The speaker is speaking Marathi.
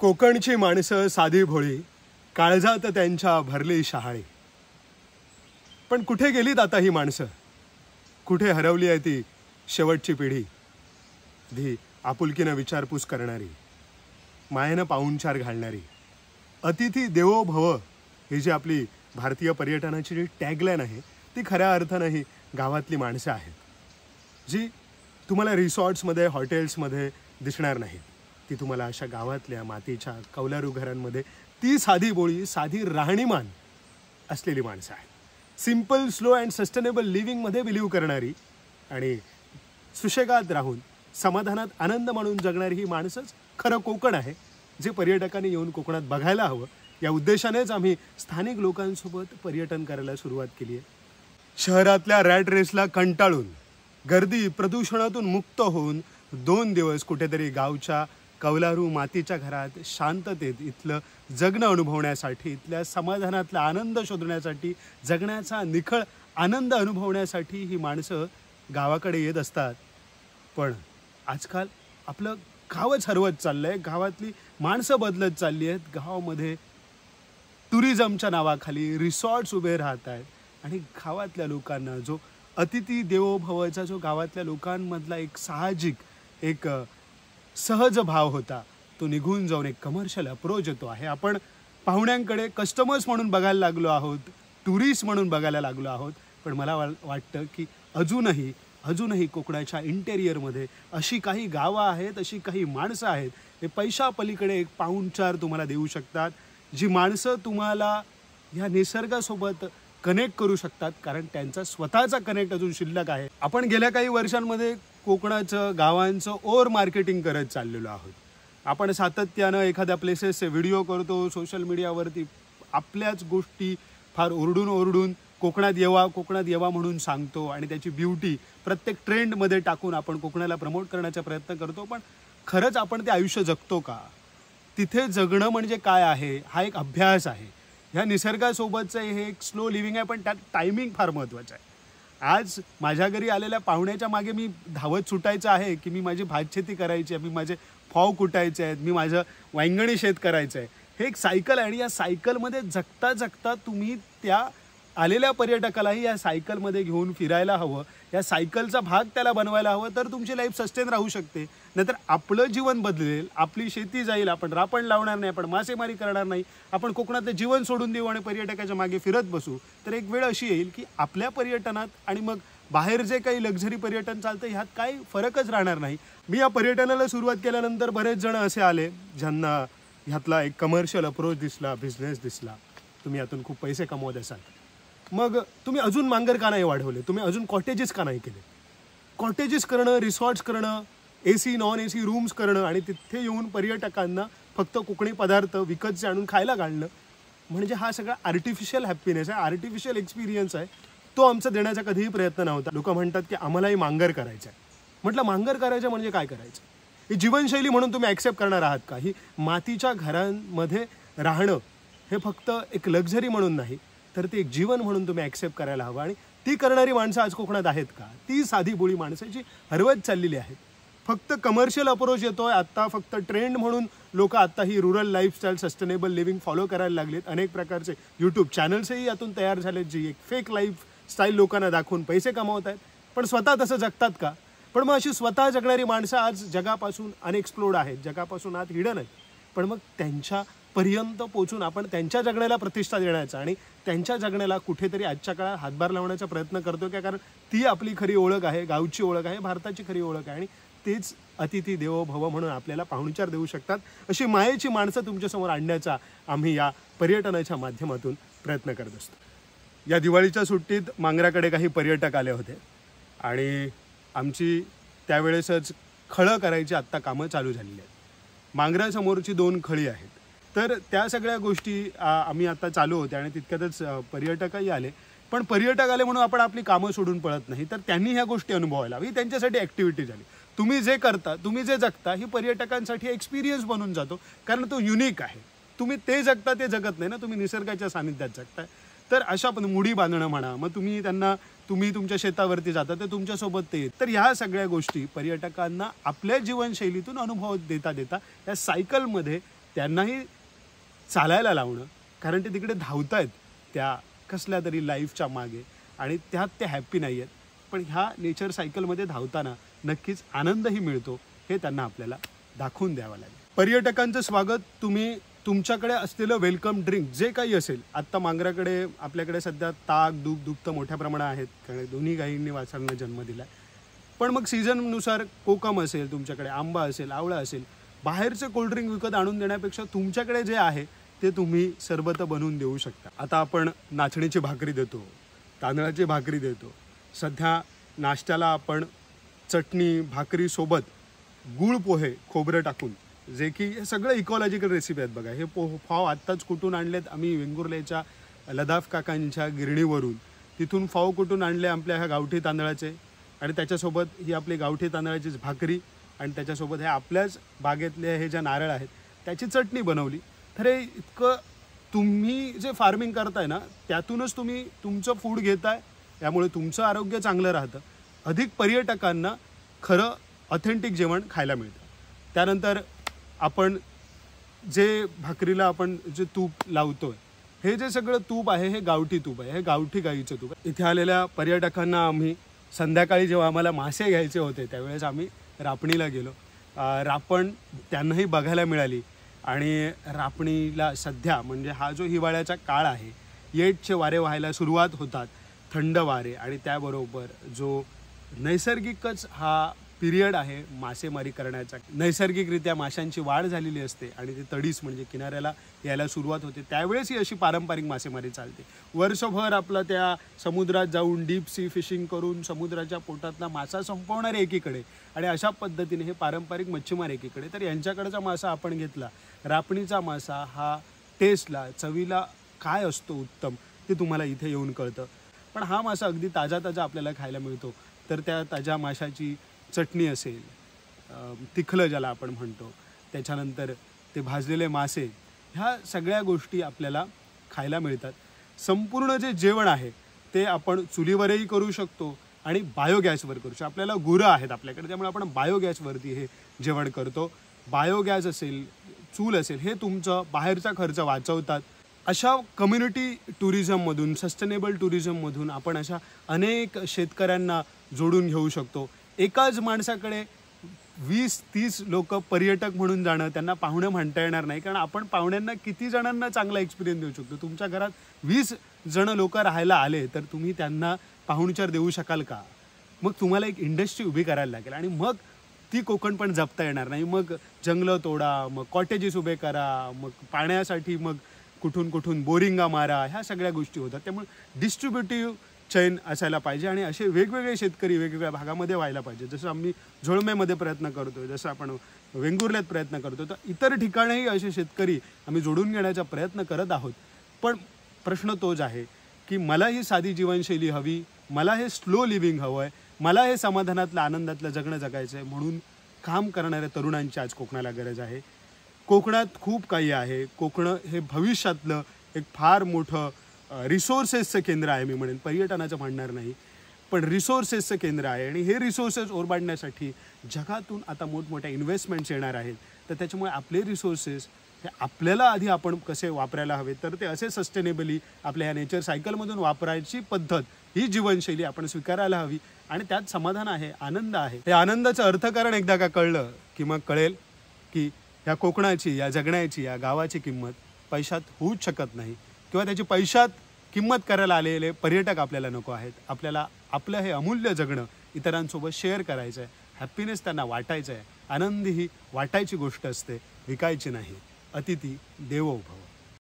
कोकणची माणसं साधी भोळी, काळजात त्यांच्या भरली शहाळी. पण कुठे गेलीत आता ही माणसं? कुठे हरवली आहे ती शेवटची पिढी? आधी आपुलकीनं विचारपूस करणारी, मायेनं पाहुणचार घालणारी, अतिथी देवो भव ही जी आपली भारतीय पर्यटनाची जी टॅगलाईन आहे ती खऱ्या अर्थानं ही गावातली माणसं आहेत, जी तुम्हाला रिसॉर्ट्समध्ये हॉटेल्समध्ये दिसणार नाहीत. ती तुम्हाला अशा गावातल्या मातीच्या कौलारू घरांमध्ये ती साधी बोळी, साधी राहणीमान असलेली माणसं आहेत. सिम्पल, स्लो अँड सस्टेनेबल लिव्हिंगमध्ये बिलीव्ह करणारी आणि सुशेगात राहून समाधानात आनंद माणून जगणारी ही माणसंच खरं कोकण आहे, जे पर्यटकांनी येऊन कोकणात बघायला हवं. या उद्देशानेच आम्ही स्थानिक लोकांसोबत पर्यटन करायला सुरुवात केली आहे. शहरातल्या रॅट रेसला कंटाळून, गर्दी प्रदूषणातून मुक्त होऊन 2 दिवस कुठेतरी गावच्या कौलारू मातीच्या घरात शांततेत इथलं जगणं अनुभवण्यासाठी, इथल्या समाधानातला आनंद शोधण्यासाठी, जगण्याचा निखळ आनंद अनुभवण्यासाठी ही माणसं गावाकडे येत असतात. पण आजकाल आपलं गावच हरवत चाललं आहे. गावातली माणसं बदलत चालली आहेत. गावामध्ये टुरिझमच्या नावाखाली रिसॉर्ट्स उभे राहत आहेत आणि गावातल्या लोकांना जो अतिथी देवो भवचा जो गावातल्या लोकांमधला एक साहजिक, एक सहज भाव होता, तो निघून जाऊन एक कमर्शियल अप्रोच येतो आहे. आपण पाहुण्यांकडे कस्टमर्स म्हणून बघायला लागलो आहोत, टुरिस्ट म्हणून बघायला लागलो आहोत. पण मला वाटतं की अजूनही कोकणाच्या इंटेरियरमध्ये अशी काही गावं आहेत, अशी काही माणसं आहेत, हे पैशा पलीकडे एक पाहुणचार तुम्हाला देऊ शकतात, जी माणसं तुम्हाला ह्या निसर्गासोबत कनेक्ट करू शकतात, कारण त्यांचा स्वतःचा कनेक्ट अजून शिल्लक आहे. आपण गेल्या काही वर्षांमध्ये कोकणाचं, गावांचं ओव्हर मार्केटिंग करत चाललेलो आहोत. आपण सातत्यानं एखाद्या प्लेसेसचे व्हिडिओ करतो सोशल मीडियावरती, आपल्याच गोष्टी फार ओरडून कोकणात येवा म्हणून सांगतो आणि त्याची ब्युटी प्रत्येक ट्रेंडमध्ये टाकून आपण कोकणाला प्रमोट करण्याचा प्रयत्न करतो. पण खरंच आपण ते आयुष्य जगतो का? तिथे जगणं म्हणजे काय आहे? हा एक अभ्यास आहे. ह्या निसर्गासोबतचं हे एक स्लो लिव्हिंग आहे, पण त्यात टायमिंग फार महत्त्वाचं आहे. आज माझ्या घरी आलेल्या पाहुण्याच्या मागे मी धावत सुटायचं आहे की मी माझी भातशेती करायची आहे, मी माझे फाव कुटायचे आहेत, मी माझं वांगणी शेत करायचं आहे. हे एक सायकल आहे आणि या सायकलमध्ये जगता तुम्ही त्या आलेल्या पर्यटकालाही या सायकलमध्ये घेऊन फिरायला हवं. या सायकलचा भाग त्याला बनवायला हवं, तर तुमची लाईफ सस्टेन राहू शकते. नाहीतर आपलं जीवन बदलेल, आपली शेती जाईल, आपण रापण लावणार नाही, आपण मासेमारी करणार नाही, आपण कोकणातलं जीवन सोडून देऊ आणि पर्यटकाच्या मागे फिरत बसू. तर एक वेळ अशी येईल की आपल्या पर्यटनात आणि मग बाहेर जे काही लक्झरी पर्यटन चालतं ह्यात काही फरकच राहणार नाही. मी या पर्यटनाला सुरुवात केल्यानंतर बरेच जण असे आले ज्यांना ह्यातला एक कमर्शियल अप्रोच दिसला, बिझनेस दिसला, तुम्ही यातून खूप पैसे कमवत असाल, मग तुम्ही अजून मांगर का नाही वाढवले? तुम्ही अजून कॉटेजेस का नाही केले? कॉटेजेस करणं, रिसॉर्ट्स करणं, AC नॉन AC रूम्स करणं आणि तिथे येऊन पर्यटकांना फक्त कोकणी पदार्थ विकतचे आणून खायला घालणं, म्हणजे हा सगळा आर्टिफिशियल हॅपीनेस आहे, आर्टिफिशियल एक्सपिरियन्स आहे. तो आमचा देण्याचा कधीही प्रयत्न नव्हता. लोक म्हणतात की आम्हालाही मांगर करायचं आहे. म्हटलं मांगर करायचं म्हणजे काय करायचं? ही जीवनशैली म्हणून तुम्ही ॲक्सेप्ट करणार आहात का? ही मातीच्या घरांमध्ये राहणं हे फक्त एक लक्झरी म्हणून नाही, तर ते एक जीवन म्हणून तुम्ही ॲक्सेप्ट करायला हवं. आणि ती करणारी माणसं आज कोकणात आहेत का? ती साधी बोळी माणसं जी हरवत चाललेली आहेत. फक्त कमर्शियल अप्रोच येतोय आत्ता, फक्त ट्रेंड म्हणून लोक आत्ता ही rural lifestyle, sustainable living follow करायला लागलेत. अनेक प्रकारचे यूट्यूब चॅनल्सही यातून तयार झालेत, जी एक फेक लाईफ स्टाईल लोकांना दाखवून पैसे कमावत आहेत. पण स्वतः तसं जगतात का? पण मग अशी स्वतः जगणारी माणसं आज जगापासून अनएक्सप्लोर्ड आहेत, जगापासून आत हिडन आहेत. पण मग त्यांच्यापर्यंत पोचून आपण त्यांच्या जगण्याला प्रतिष्ठा देण्याचा आणि त्यांच्या जगण्याला कुठेतरी आजच्या काळात हातभार लावण्याचा प्रयत्न करतो का? कारण ती आपली खरी ओळख आहे, गावची ओळख आहे, भारताची खरी ओळख आहे. आणि तेच अतिथी देवो भव म्हणून आपल्याला पाहुणचार देऊ शकतात. अशी मायेची माणसं तुमच्यासमोर आणण्याचा आम्ही या पर्यटनाच्या माध्यमातून प्रयत्न करत असतो. या दिवाळीच्या सुट्टीत मांगराकडे काही पर्यटक आले होते आणि आमची त्यावेळेसच खळं करायची आत्ता कामं चालू झालेली आहेत. मांगरासमोरची 2 खळी आहेत. तर त्या सगळ्या गोष्टी आम्ही आता चालू होत्या आणि तितक्यातच पर्यटकही आले. पण पर्यटक आले म्हणून आपण आपली कामं सोडून पळत नाही, तर त्यांनी ह्या गोष्टी अनुभवायला हवी. त्यांच्यासाठी ॲक्टिव्हिटी झाली. तुम्ही जे करता, तुम्ही जे जगता, ही पर्यटकांसाठी एक्सपिरियन्स बनून जातो, कारण तो युनिक आहे. तुम्ही ते जगता, ते जगत नाही ना, तुम्ही निसर्गाच्या सानिध्यात जगताय. तर अशा पण मुडी बांधणं म्हणा, मग तुम्ही तुमच्या शेतावरती जाता तर तुमच्यासोबत ते. तर ह्या सगळ्या गोष्टी पर्यटकांना आपल्या जीवनशैलीतून अनुभव देता या सायकलमध्ये त्यांनाही चालायला लावणं, कारण ते तिकडे धावतायत त्या कसल्या तरी लाईफच्या मागे आणि त्यात ते हॅप्पी नाही आहेत. पण ह्या नेचर सायकलमध्ये धावताना नक्कीच आनंदही मिळतो, हे त्यांना आपल्याला दाखवून द्यावं लागेल. पर्यटकांचं स्वागत तुम्ही तुमच्याकडे असलेलं वेलकम ड्रिंक जे काही असेल, आत्ता मांगराकडे आपल्याकडे सध्या ताक दूध दुभतं मोठ्या प्रमाणात आहेत, कारण दोन्ही गायींनी वासरांना जन्म दिला. पण मग सीझननुसार कोकम असेल, तुमच्याकडे आंबा असेल, आवळा असेल, बाहेरचे कोल्ड्रिंक विकत आणून देण्यापेक्षा तुमच्याकडे जे आहे ते तुम्ही सरबत बनवून देऊ शकता. आता आपण नाचणीची भाकरी देतो, तांदळाची भाकरी देतो. सध्या नाश्त्याला आपण चटणी भाकरीसोबत गूळ पोहे खोबरं टाकून, जे की हे सगळं इकॉलॉजिकल रेसिपी आहेत बघा. हे फाव आत्ताच कुठून आणलेत आम्ही वेंगुर्लेच्या लदाफ काकांच्या गिरणीवरून. तिथून फाव कुठून आणले आपल्या ह्या गावठी तांदळाचे, आणि त्याच्यासोबत ही आपली गावठी तांदळाचीच भाकरी, आणि त्याच्यासोबत हे आपल्याच बागेतले हे ज्या नारळ आहेत त्याची चटणी बनवली. तर हे इतकं तुम्ही जे फार्मिंग करताय ना, त्यातूनच तुम्ही तुमचं फूड घेताय, त्यामुळे तुमचं आरोग्य चांगलं राहतं. अधिक पर्यटकांना खरं ऑथेंटिक जेवण खायला मिळतं. त्यानंतर आपण जे भाकरीला आपण जे तूप लावतोय, हे जे सगळं तूप आहे हे गावठी तूप आहे, हे गावठी गाईचं तूप आहे. इथे आलेल्या पर्यटकांना आम्ही संध्याकाळी जेव्हा आम्हाला मासे घ्यायचे होते त्यावेळेस आम्ही रापणीला गेलो. रापण त्यांनाही बघायला मिळाली. आणि रापणीला सध्या म्हणजे हा जो हिवाळ्याचा काळ आहे, येटचे वारे व्हायला सुरुवात होतात, थंड वारे, आणि त्याबरोबर जो नैसर्गिकच हा पिरियड आहे मासेमारी करण्याचा. नैसर्गिकरित्या माशांची वाढ झालेली असते आणि ते तडीस म्हणजे किनाऱ्याला यायला सुरुवात होते, त्यावेळेस ही अशी पारंपरिक मासेमारी चालते. वर्षभर आपला त्या समुद्रात जाऊन डीप सी फिशिंग करून समुद्राच्या पोटातला मासा संपवणारे एकीकडे, आणि अशा पद्धतीने हे पारंपरिक मच्छीमार एकीकडे. तर यांच्याकडचा मासा आपण घेतला, रापणीचा मासा हा टेस्टला चवीला काय असतो उत्तम ते तुम्हाला इथे येऊन कळतं. पण हा मासा अगदी ताजा ताजा आपल्याला खायला मिळतो. तर त्या ताज्या माशाची चटणी असेल, तिखलं ज्याला आपण म्हणतो, त्याच्यानंतर ते भाजलेले मासे, ह्या सगळ्या गोष्टी आपल्याला खायला मिळतात. संपूर्ण जे जेवण आहे ते आपण चुलीवरही करू शकतो आणि बायोगॅसवर करू शकतो. आपल्याला गुरं आहेत आपल्याकडे, त्यामुळे आपण बायोगॅसवरती हे जेवण करतो. बायोगॅस असेल, चूल असेल, हे तुमचं बाहेरचा खर्च वाचवतात. अशा कम्युनिटी टुरिझममधून, सस्टेनेबल टुरिझममधून आपण अशा अनेक शेतकऱ्यांना जोडून घेऊ शकतो. एकाच माणसाकडे 20-30 लोक पर्यटक म्हणून जाणं त्यांना पाहुणे म्हणता येणार नाही, कारण आपण पाहुण्यांना किती जणांना चांगला एक्सपिरियन्स देऊ शकतो. तुमच्या घरात 20 जण लोक राहायला आले तर तुम्ही त्यांना पाहुणचार देऊ शकाल का? मग तुम्हाला एक इंडस्ट्री उभी करायला लागेल, आणि मग ती कोकण पण जपता येणार नाही. मग जंगलं तोडा, मग कॉटेजेस उभे करा, मग पाण्यासाठी मग कुठून कुठून बोरिंगा मारा, ह्या सगळ्या गोष्टी होतात. त्यामुळे डिस्ट्रीब्युटिव्ह चैन असायला पाहिजे, आणि असे वेगवेगळे शेतकरी वेगवेगळ्या भागामध्ये व्हायला पाहिजे. जसं आम्ही झोळमेमध्ये प्रयत्न करतोय, जसं आपण वेंगुर्ल्यात प्रयत्न करतो, तर इतर ठिकाणीही असे शेतकरी आम्ही जोडून घेण्याचा प्रयत्न करत आहोत. पण प्रश्न तोच आहे की मला ही साधी जीवनशैली हवी, मला हे स्लो लिव्हिंग हवं आहे, मला हे समाधानातलं आनंदातलं जगणं जगायचं आहे. म्हणून काम करणाऱ्या तरुणांची आज कोकणाला गरज आहे. कोकणात खूप काही आहे. कोकण हे भविष्यातलं एक फार मोठं रिसोर्सेसचं केंद्र आहे. मी म्हणेन पर्यटनाचं म्हणणार नाही, पण रिसोर्सेसचं केंद्र आहे. आणि हे रिसोर्सेस ओरबाडण्यासाठी जगातून आता मोठमोठ्या इन्व्हेस्टमेंट्स येणार आहेत. तर त्याच्यामुळे आपले रिसोर्सेस हे आपल्याला आधी आपण कसे वापरायला हवे, तर ते असे सस्टेनेबली आपल्या ह्या नेचर सायकलमधून वापरायची पद्धत, ही जीवनशैली आपण स्वीकारायला हवी. आणि त्यात समाधान आहे, आनंद आहे. हे आनंदाचं अर्थकारण एकदा का कळलं की मग कळेल की ह्या कोकणाची, या जगण्याची, या गावाची किंमत पैशात होऊच शकत नाही, किंवा त्याची पैशात किंमत करायला आलेले पर्यटक आपल्याला नको आहेत. आपल्याला आपलं हे अमूल्य जगणं इतरांसोबत शेअर करायचं आहे. हॅपीनेस त्यांना वाटायचं आहे. आनंदी ही वाटायची गोष्ट असते, विकायची नाही. अतिथी देवो भव.